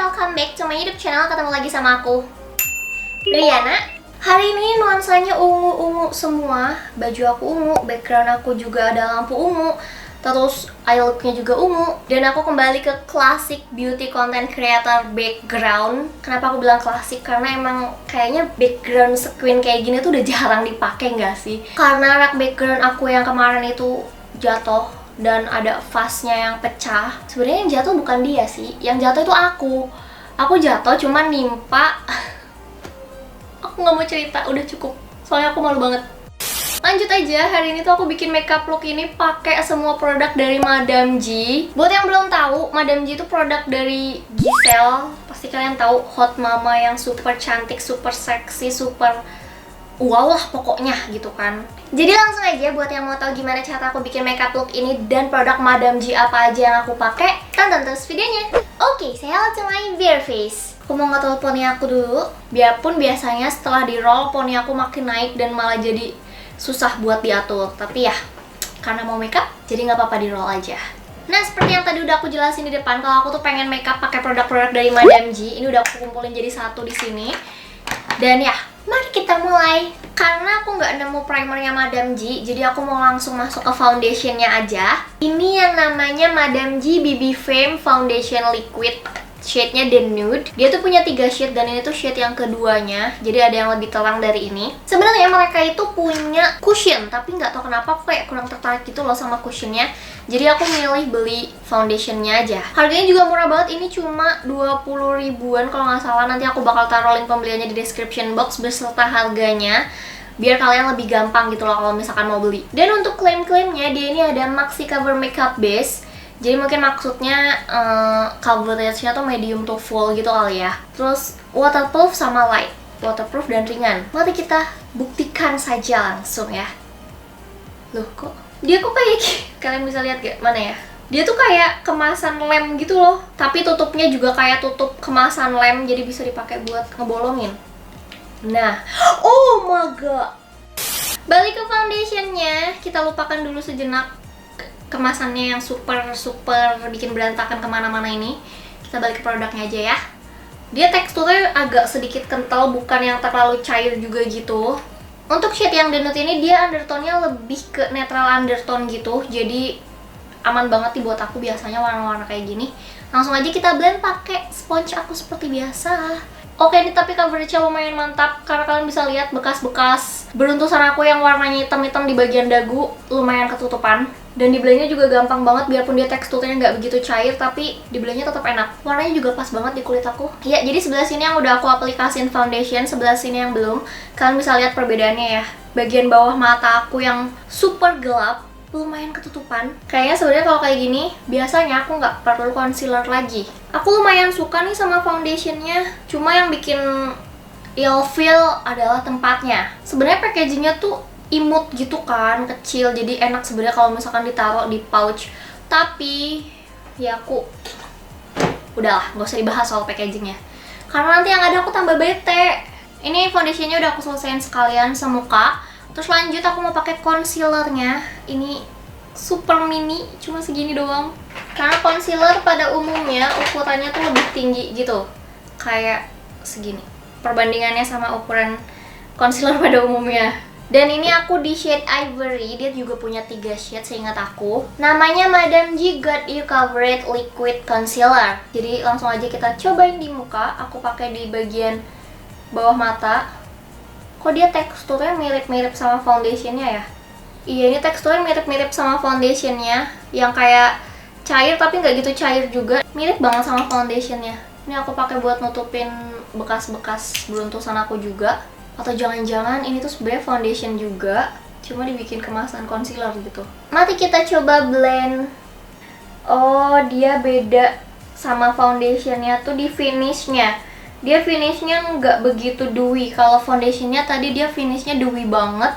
welcome back to my YouTube channel. Ketemu lagi sama aku, Riana. Hari ini nuansanya ungu-ungu semua. Baju aku ungu, background aku juga ada lampu ungu, terus eye look-nya juga ungu. Dan aku kembali ke classic beauty content creator background. Kenapa aku bilang klasik? Karena emang kayaknya background sequin kayak gini tuh udah jarang dipakai nggak sih? Karena rak background aku yang kemarin itu jatuh dan ada vasnya yang pecah. Sebenarnya yang jatuh bukan dia sih, yang jatuh itu aku. Aku jatuh cuman nimpa. Aku nggak mau cerita, udah cukup. Soalnya aku malu banget. Lanjut aja, hari ini tuh aku bikin makeup look ini pakai semua produk dari Madame G. Buat yang belum tahu, Madame G itu produk dari Giselle. Pasti kalian tahu, hot mama yang super cantik, super seksi, super wow lah pokoknya gitu kan. Jadi langsung aja buat yang mau tahu gimana cara aku bikin makeup look ini dan produk Madame G apa aja yang aku pakai, tonton terus videonya. Oke, saya langsung main bare face. Aku mau nge-roll poni aku dulu. Biarpun biasanya setelah di roll poni aku makin naik dan malah jadi susah buat diatur. Tapi ya, karena mau makeup jadi nggak apa-apa di roll aja. Nah, seperti yang tadi udah aku jelasin di depan, kalau aku tuh pengen makeup pakai produk-produk dari Madame G. Ini udah aku kumpulin jadi satu di sini. Dan ya, mari kita mulai. Karena aku nggak nemu primernya Madame G, jadi aku mau langsung masuk ke foundationnya aja. Ini yang namanya Madame G BB Fame Foundation Liquid. Shade-nya The Nude. Dia tuh punya 3 shade dan ini tuh shade yang keduanya. Jadi ada yang lebih terang dari ini. Sebenarnya mereka itu punya cushion, tapi nggak tahu kenapa aku kayak kurang tertarik gitu loh sama cushionnya. Jadi aku milih beli foundationnya aja. Harganya juga murah banget, ini cuma 20 ribuan kalau nggak salah. Nanti aku bakal taruh link pembeliannya di description box beserta harganya, biar kalian lebih gampang gitu loh kalau misalkan mau beli. Dan untuk klaim-klaimnya, dia ini ada Maxi Cover Makeup Base. Jadi mungkin maksudnya coveragenya tuh medium to full gitu kali ya. Terus waterproof sama light, waterproof dan ringan. Mari kita buktikan saja langsung ya. Loh kok dia kok kayak kalian bisa lihat gak? Mana ya? Dia tuh kayak kemasan lem gitu loh. Tapi tutupnya juga kayak tutup kemasan lem, jadi bisa dipakai buat ngebolongin. Nah, oh my god. Balik ke foundationnya, kita lupakan dulu sejenak kemasannya yang super bikin berantakan kemana-mana ini. Kita balik ke produknya aja ya. Dia teksturnya agak sedikit kental, bukan yang terlalu cair juga gitu. Untuk shade yang The Nude ini dia undertone-nya lebih ke netral undertone gitu. Jadi aman banget nih buat aku biasanya warna-warna kayak gini. Langsung aja kita blend pakai sponge aku seperti biasa. Oke, ini tapi coverage-nya lumayan mantap karena kalian bisa lihat bekas-bekas beruntusan aku yang warnanya hitam-hitam di bagian dagu lumayan ketutupan. Dan di blendnya juga gampang banget, biarpun dia teksturnya nggak begitu cair, tapi di blendnya tetap enak. Warnanya juga pas banget di kulit aku. Ya, jadi sebelah sini yang udah aku aplikasiin foundation, sebelah sini yang belum. Kalian bisa lihat perbedaannya ya. Bagian bawah mata aku yang super gelap, lumayan ketutupan. Kayaknya sebenarnya kalau kayak gini, biasanya aku nggak perlu concealer lagi. Aku lumayan suka nih sama foundationnya. Cuma yang bikin ilfeel adalah tempatnya. Sebenarnya packagingnya tuh imut gitu kan, kecil, jadi enak sebenarnya kalau misalkan ditaruh di pouch. Tapi ya aku udahlah, nggak usah dibahas soal packagingnya karena nanti yang ada aku tambah bete. Ini foundationnya udah aku selesaiin sekalian semuka. Terus lanjut aku mau pakai concealernya. Ini super mini, cuma segini doang. Karena concealer pada umumnya ukurannya tuh lebih tinggi gitu, kayak segini perbandingannya sama ukuran concealer pada umumnya. Dan ini aku di shade Ivory, dia juga punya 3 shade seingat aku. Namanya Madame G Got You Covered Liquid Concealer. Jadi langsung aja kita cobain di muka. Aku pakai di bagian bawah mata. Kok dia teksturnya mirip-mirip sama foundationnya ya? Iya, ini teksturnya mirip-mirip sama foundationnya, yang kayak cair tapi nggak gitu cair juga. Mirip banget sama foundationnya. Ini aku pakai buat nutupin bekas-bekas beruntusan aku juga. Atau jangan-jangan ini tuh sebenarnya foundation juga, cuma dibikin kemasan concealer gitu. Mari kita coba blend. Oh, dia beda sama foundationnya tuh di finishnya. Dia finishnya nggak begitu dewy. Kalau foundationnya tadi dia finishnya dewy banget.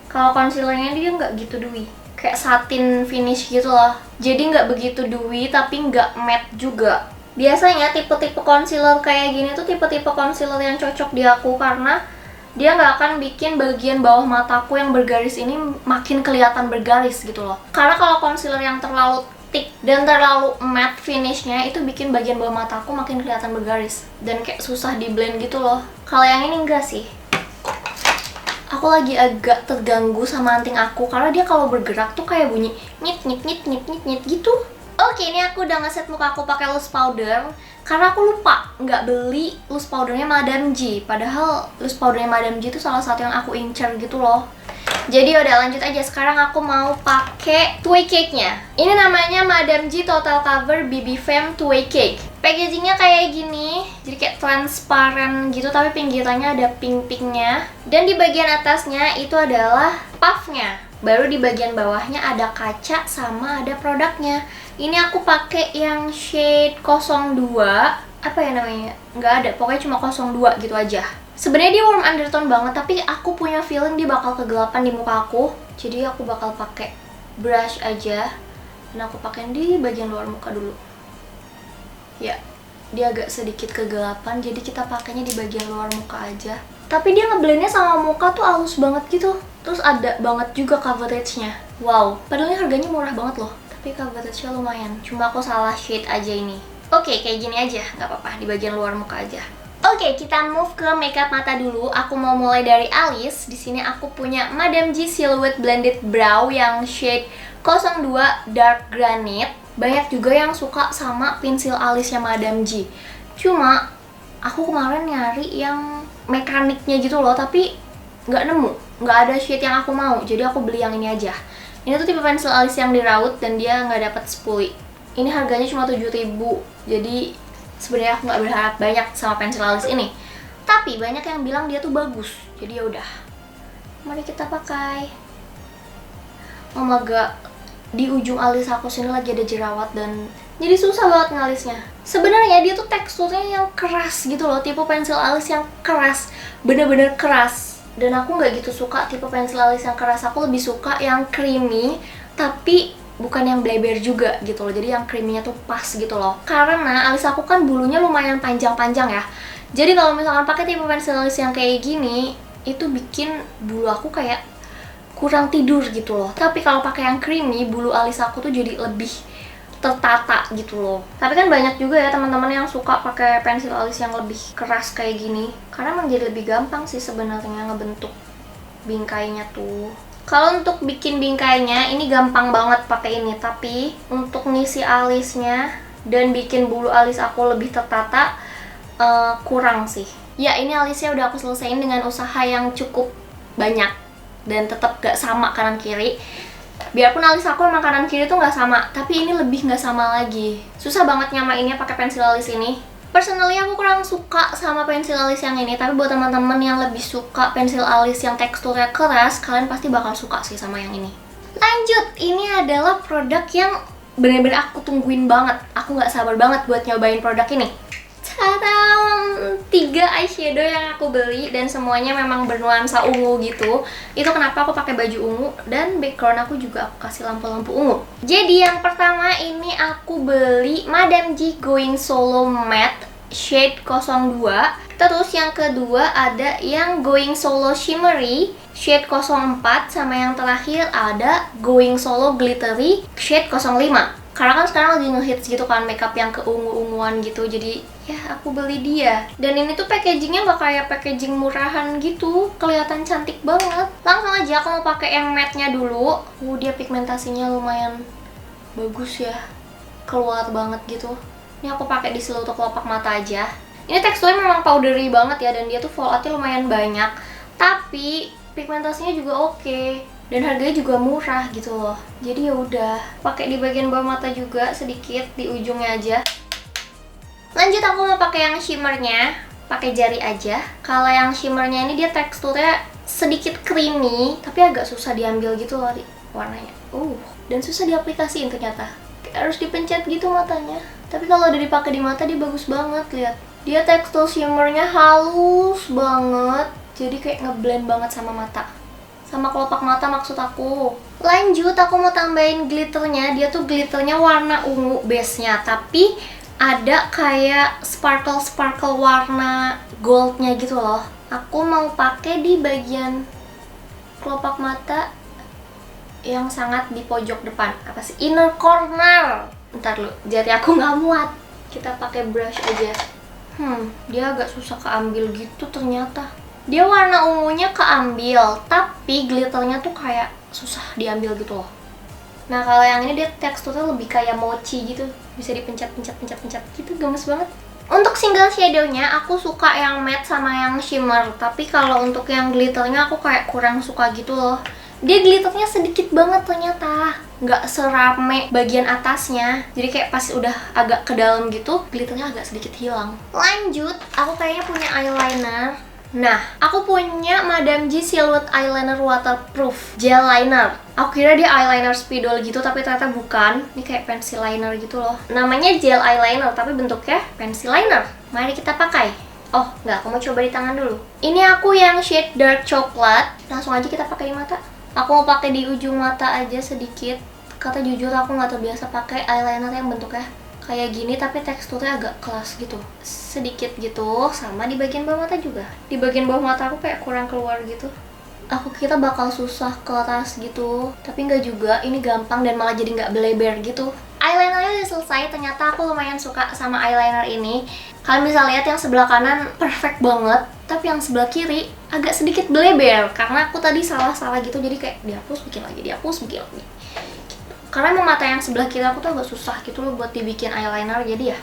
Kalau concealernya dia nggak gitu dewy, kayak satin finish gitu loh. Jadi nggak begitu dewy tapi nggak matte juga. Biasanya tipe-tipe concealer kayak gini tuh tipe-tipe concealer yang cocok di aku, karena dia nggak akan bikin bagian bawah mataku yang bergaris ini makin kelihatan bergaris gitu loh. Karena kalau concealer yang terlalu cantik dan terlalu matte finishnya itu bikin bagian bawah mata aku makin kelihatan bergaris dan kayak susah di blend gitu loh. Kalau yang ini enggak sih. Aku lagi agak terganggu sama anting aku karena dia kalau bergerak tuh kayak bunyi nyit nyit nyit nyit nyit nyit gitu. Oke, ini aku udah ngeset muka aku pakai loose powder karena aku lupa nggak beli loose powdernya Madame G. Padahal loose powdernya Madame G itu salah satu yang aku incer gitu loh. Jadi udah lanjut aja. Sekarang aku mau pakai Two-Way Cake-nya. Ini namanya Madame G Total Cover BB Femme Two-Way Cake. Packagingnya kayak gini, jadi kayak transparan gitu, tapi pinggirannya ada pink-pinknya. Dan di bagian atasnya itu adalah puffnya. Baru di bagian bawahnya ada kaca sama ada produknya. Ini aku pakai yang shade 02. Apa ya namanya? Nggak ada, pokoknya cuma 02 gitu aja. Sebenarnya dia warm undertone banget, tapi aku punya feeling dia bakal kegelapan di muka aku. Jadi aku bakal pakai brush aja. Dan aku pakai di bagian luar muka dulu. Ya, dia agak sedikit kegelapan, jadi kita pakainya di bagian luar muka aja. Tapi dia ngeblendnya sama muka tuh halus banget gitu. Terus ada banget juga coveragenya. Wow, padahal ini harganya murah banget loh. Tapi coveragenya lumayan. Cuma aku salah shade aja ini. Oke, kayak gini aja, nggak apa-apa, di bagian luar muka aja. Oke, kita move ke makeup mata dulu. Aku mau mulai dari alis. Di sini aku punya Madame G Silhouette Blended Brow yang shade 02 Dark Granite. Banyak juga yang suka sama pensil alisnya Madame G. Cuma aku kemarin nyari yang mekaniknya gitu loh, tapi nggak nemu, nggak ada shade yang aku mau. Jadi aku beli yang ini aja. Ini tuh tipe pensil alis yang diraut dan dia nggak dapat spoolie. Ini harganya cuma 7.000. Jadi sebenarnya aku nggak berharap banyak sama pensil alis ini, tapi banyak yang bilang dia tuh bagus. Jadi ya udah, mari kita pakai. Agak di ujung alis aku sini lagi ada jerawat dan jadi susah banget ngalisnya. Sebenarnya dia tuh teksturnya yang keras gitu loh, tipe pensil alis yang keras, bener-bener keras. Dan aku nggak gitu suka tipe pensil alis yang keras. Aku lebih suka yang creamy, tapi bukan yang bleber juga gitu loh. Jadi yang creamy-nya tuh pas gitu loh. Karena alis aku kan bulunya lumayan panjang-panjang ya. Jadi kalau misalkan pakai tipe pensil alis yang kayak gini, itu bikin bulu aku kayak kurang tidur gitu loh. Tapi kalau pakai yang creamy, bulu alis aku tuh jadi lebih tertata gitu loh. Tapi kan banyak juga ya teman-teman yang suka pakai pensil alis yang lebih keras kayak gini. Karena menjadi lebih gampang sih sebenarnya ngebentuk bingkainya tuh. Kalau untuk bikin bingkainya ini gampang banget pakai ini, tapi untuk ngisi alisnya dan bikin bulu alis aku lebih tertata kurang sih. Ya, ini alisnya udah aku selesaiin dengan usaha yang cukup banyak dan tetap gak sama kanan kiri. Biarpun alis aku emang kanan kiri tuh gak sama, tapi ini lebih gak sama lagi. Susah banget nyamainnya pakai pensil alis ini. Personally aku kurang suka sama pensil alis yang ini, tapi buat teman-teman yang lebih suka pensil alis yang teksturnya keras, kalian pasti bakal suka sih sama yang ini. Lanjut, ini adalah produk yang bener-bener aku tungguin banget. Aku gak sabar banget buat nyobain produk ini. Tadam! 3 eyeshadow yang aku beli dan semuanya memang bernuansa ungu gitu. Itu kenapa aku pakai baju ungu dan background aku juga aku kasih lampu-lampu ungu. Jadi yang pertama ini aku beli Madame G Going Solo Matte shade 02. Terus yang kedua ada yang Going Solo Shimmery shade 04, sama yang terakhir ada Going Solo Glittery shade 05. Karena kan sekarang lagi ngehits gitu kan makeup yang keungu-unguan gitu, jadi ya aku beli dia. Dan ini tuh packagingnya nggak kayak packaging murahan gitu, kelihatan cantik banget. Langsung aja aku mau pakai yang matte-nya dulu. Dia pigmentasinya lumayan bagus ya, keluar banget gitu. Ini aku pakai di seluruh kelopak mata aja. Ini teksturnya memang powdery banget ya, dan dia tuh fallout-nya lumayan banyak, tapi pigmentasinya juga oke. Dan harganya juga murah gitu loh. Jadi ya udah, pakai di bagian bawah mata juga sedikit di ujungnya aja. Lanjut aku mau pakai yang shimmernya, pakai jari aja. Kalau yang shimmernya ini dia teksturnya sedikit creamy, tapi agak susah diambil gitu loh warnanya. Dan susah diaplikasiin ternyata. Harus dipencet gitu matanya. Tapi kalau udah dipakai di mata dia bagus banget, lihat. Dia tekstur shimmernya halus banget, jadi kayak ngeblend banget sama mata. Sama kelopak mata maksud aku. Lanjut aku mau tambahin glitternya. Dia tuh glitternya warna ungu base-nya, tapi ada kayak sparkle warna goldnya gitu loh. Aku mau pakai di bagian kelopak mata yang sangat di pojok depan. Apa sih? Inner corner. Ntar lu, jadi aku nggak muat. Kita pakai brush aja. Dia agak susah keambil gitu ternyata. Dia warna ungunya keambil, tapi glitternya tuh kayak susah diambil gitu loh. Nah kalau yang ini dia teksturnya lebih kayak mochi gitu, bisa dipencet-pencet gitu, gemes banget. Untuk single shadownya aku suka yang matte sama yang shimmer, tapi kalau untuk yang glitternya aku kayak kurang suka gitu loh. Dia glitternya sedikit banget ternyata, nggak serame bagian atasnya. Jadi kayak pas udah agak ke dalam gitu, glitternya agak sedikit hilang. Lanjut, aku kayaknya punya eyeliner. Nah, aku punya Madame G Silhouette Eyeliner Waterproof Gel Liner. Aku kira dia eyeliner spidol gitu, tapi ternyata bukan. Ini kayak pencil liner gitu loh. Namanya gel eyeliner, tapi bentuknya pencil liner. Mari kita pakai. Oh, nggak, aku mau coba di tangan dulu. Ini aku yang shade dark coklat. Langsung aja kita pakai di mata. Aku mau pakai di ujung mata aja sedikit. Kata jujur, aku nggak terbiasa pakai eyeliner yang bentuknya kayak gini, tapi teksturnya agak kelas gitu. Sedikit gitu, sama di bagian bawah mata juga. Di bagian bawah mata aku kayak kurang keluar gitu. Aku kira bakal susah keras gitu, tapi nggak juga. Ini gampang dan malah jadi nggak beleber gitu. Eyelinernya udah selesai, ternyata aku lumayan suka sama eyeliner ini. Kalian bisa lihat yang sebelah kanan perfect banget, tapi yang sebelah kiri agak sedikit beleber karena aku tadi salah-salah gitu, jadi kayak dihapus bikin lagi, dihapus bikin lagi. Karena emang mata yang sebelah kiri aku tuh agak susah gitu loh buat dibikin eyeliner, jadi ya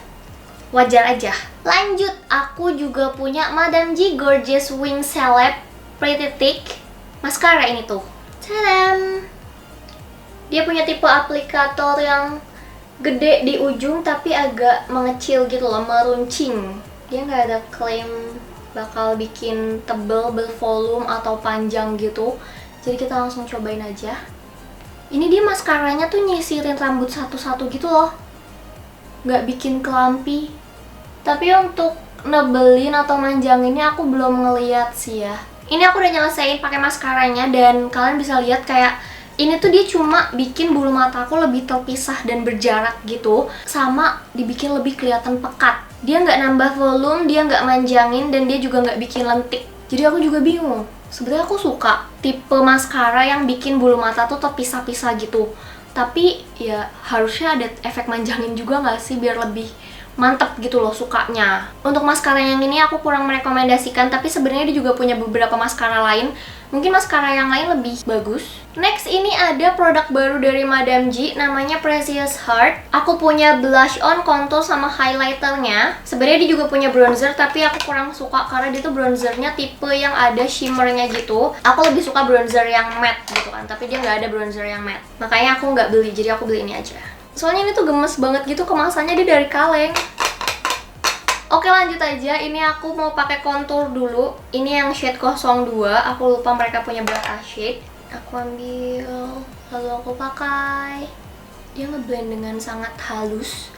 wajar aja. Lanjut, aku juga punya Madame G Gorgeous Wing Celeb Pretty Thick Mascara ini tuh. Tadam! Dia punya tipe aplikator yang gede di ujung tapi agak mengecil gitu loh, meruncing. Dia nggak ada klaim bakal bikin tebel, bervolume, atau panjang gitu. Jadi kita langsung cobain aja. Ini dia maskaranya tuh nyisirin rambut satu-satu gitu loh, nggak bikin kelampi. Tapi untuk nebelin atau manjanginnya aku belum ngeliat sih ya. Ini aku udah nyelesain pakai maskaranya dan kalian bisa lihat kayak ini tuh dia cuma bikin bulu mata aku lebih terpisah dan berjarak gitu, sama dibikin lebih kelihatan pekat. Dia nggak nambah volume, dia nggak manjangin, dan dia juga nggak bikin lentik. Jadi aku juga bingung. Sebenarnya aku suka tipe maskara yang bikin bulu mata tuh terpisah-pisah gitu. Tapi ya harusnya ada efek manjangin juga nggak sih biar lebih mantep gitu loh sukanya. Untuk maskara yang ini aku kurang merekomendasikan, tapi sebenarnya dia juga punya beberapa maskara lain. Mungkin maskara yang lain lebih bagus. Next, ini ada produk baru dari Madame G, namanya Precious Heart. Aku punya blush on, contour, sama highlighternya. Sebenarnya dia juga punya bronzer, tapi aku kurang suka karena dia tuh bronzernya tipe yang ada shimmernya gitu. Aku lebih suka bronzer yang matte gitu kan, tapi dia nggak ada bronzer yang matte. Makanya aku nggak beli, jadi aku beli ini aja. Soalnya ini tuh gemes banget gitu, kemasannya dia dari kaleng. Oke, lanjut aja. Ini aku mau pakai contour dulu. Ini yang shade 02. Aku lupa mereka punya berapa shade. Aku ambil, lalu aku pakai. Dia ngeblend dengan sangat halus,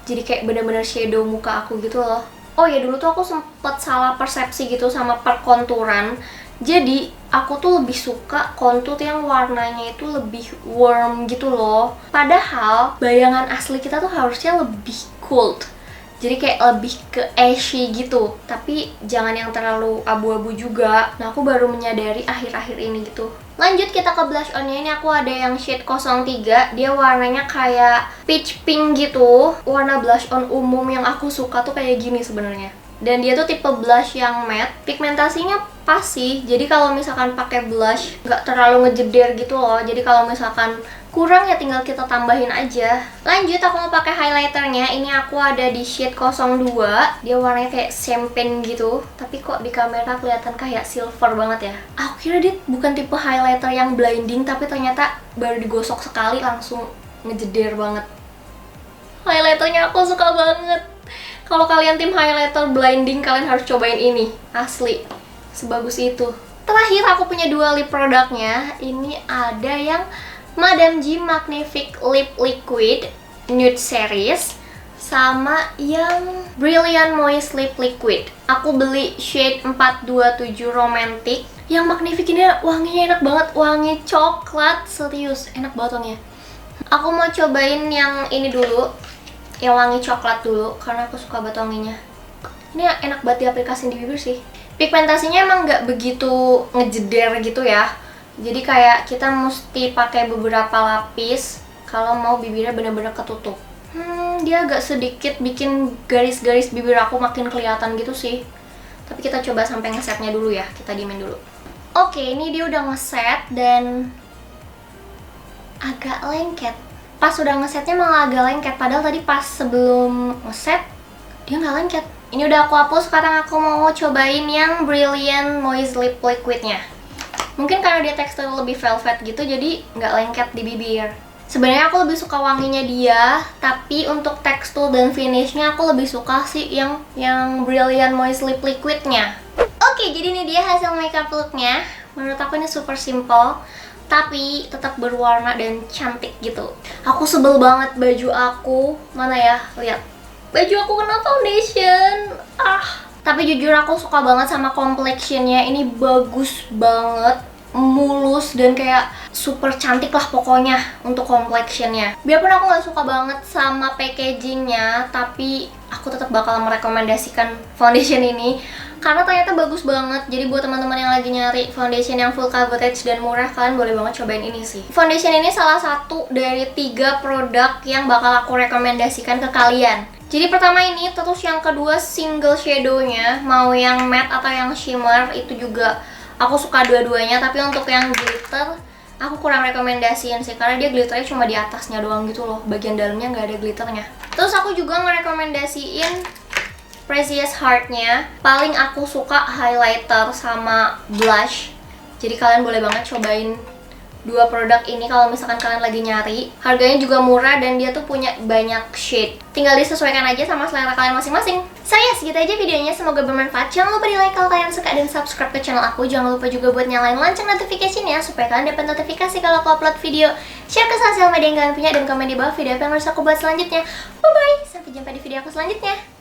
jadi kayak bener-bener shadow muka aku gitu loh. Oh ya, dulu tuh aku sempet salah persepsi gitu sama perkonturan. Jadi aku tuh lebih suka kontur yang warnanya itu lebih warm gitu loh. Padahal bayangan asli kita tuh harusnya lebih cold, jadi kayak lebih ke ashy gitu. Tapi jangan yang terlalu abu-abu juga. Nah, aku baru menyadari akhir-akhir ini gitu. Lanjut, kita ke blush on-nya. Ini aku ada yang shade 03. Dia warnanya kayak peach pink gitu. Warna blush on umum yang aku suka tuh kayak gini sebenarnya. Dan dia tuh tipe blush yang matte. Pigmentasinya pas sih. Jadi kalau misalkan pakai blush nggak terlalu ngejeder gitu loh. Jadi kalau misalkan kurang ya tinggal kita tambahin aja. Lanjut, aku mau pakai highlighternya. Ini aku ada di shade 02. Dia warnanya kayak champagne gitu, tapi kok di kamera kelihatan kayak silver banget ya. Aku kira dia bukan tipe highlighter yang blinding, tapi ternyata baru digosok sekali langsung ngejeder banget. Highlighternya aku suka banget. Kalau kalian tim highlighter blinding, kalian harus cobain ini. Asli, sebagus itu. Terakhir, aku punya dua lip produknya. Ini ada yang Madame G Magnifique Lip Liquid Nude Series, sama yang Brilliant Moist Lip Liquid. Aku beli shade 427 Romantic. Yang Magnifique ini wanginya enak banget, wangi coklat, serius enak banget wanginya. Aku mau cobain yang ini dulu, yang wangi coklat dulu, karena aku suka banget wanginya. Ini enak banget diaplikasiin di bibir sih. Pigmentasinya emang nggak begitu ngejeder gitu ya. Jadi kayak kita mesti pakai beberapa lapis kalau mau bibirnya bener-bener ketutup. Dia agak sedikit bikin garis-garis bibir aku makin kelihatan gitu sih. Tapi kita coba sampai ngesetnya dulu ya, kita diemin dulu. Oke, ini dia udah ngeset dan agak lengket. Pas udah ngesetnya malah agak lengket, padahal tadi pas sebelum ngeset dia nggak lengket. Ini udah aku hapus, sekarang aku mau cobain yang Brilliant Moist Lip Liquidnya. Mungkin karena dia tekstur lebih velvet gitu, jadi nggak lengket di bibir. Sebenarnya aku lebih suka wanginya dia, tapi untuk tekstur dan finishnya aku lebih suka sih yang Brilliant Moist Lip Liquidnya. Oke, jadi ini dia hasil makeup looknya. Menurut aku ini super simple, tapi tetap berwarna dan cantik gitu. Aku sebel banget baju aku. Mana ya? Lihat. Baju aku kena foundation. Tapi jujur aku suka banget sama complexionnya. Ini bagus banget, mulus dan kayak super cantik lah pokoknya untuk complexionnya. Biarpun aku nggak suka banget sama packagingnya, tapi aku tetap bakal merekomendasikan foundation ini karena ternyata bagus banget. Jadi buat teman-teman yang lagi nyari foundation yang full coverage dan murah, kalian boleh banget cobain ini sih. Foundation ini salah satu dari 3 produk yang bakal aku rekomendasikan ke kalian. Jadi pertama ini, terus yang kedua single shadownya, mau yang matte atau yang shimmer itu juga aku suka dua-duanya. Tapi untuk yang glitter aku kurang rekomendasiin sih, karena dia glitternya cuma di atasnya doang gitu loh, bagian dalamnya nggak ada glitternya. Terus aku juga ngerekomendasiin Precious Heart-nya. Paling aku suka highlighter sama blush. Jadi kalian boleh banget cobain 2 produk ini kalau misalkan kalian lagi nyari. Harganya juga murah dan dia tuh punya banyak shade. Tinggal disesuaikan aja sama selera kalian masing-masing. Saya segitu aja videonya, semoga bermanfaat. Jangan lupa di like kalau kalian suka dan subscribe ke channel aku. Jangan lupa juga buat nyalain lonceng notification-nya supaya kalian dapat notifikasi kalau aku upload video. Share ke sosial media yang kalian punya dan komen di bawah video apa yang harus aku buat selanjutnya. Bye bye, sampai jumpa di video aku selanjutnya.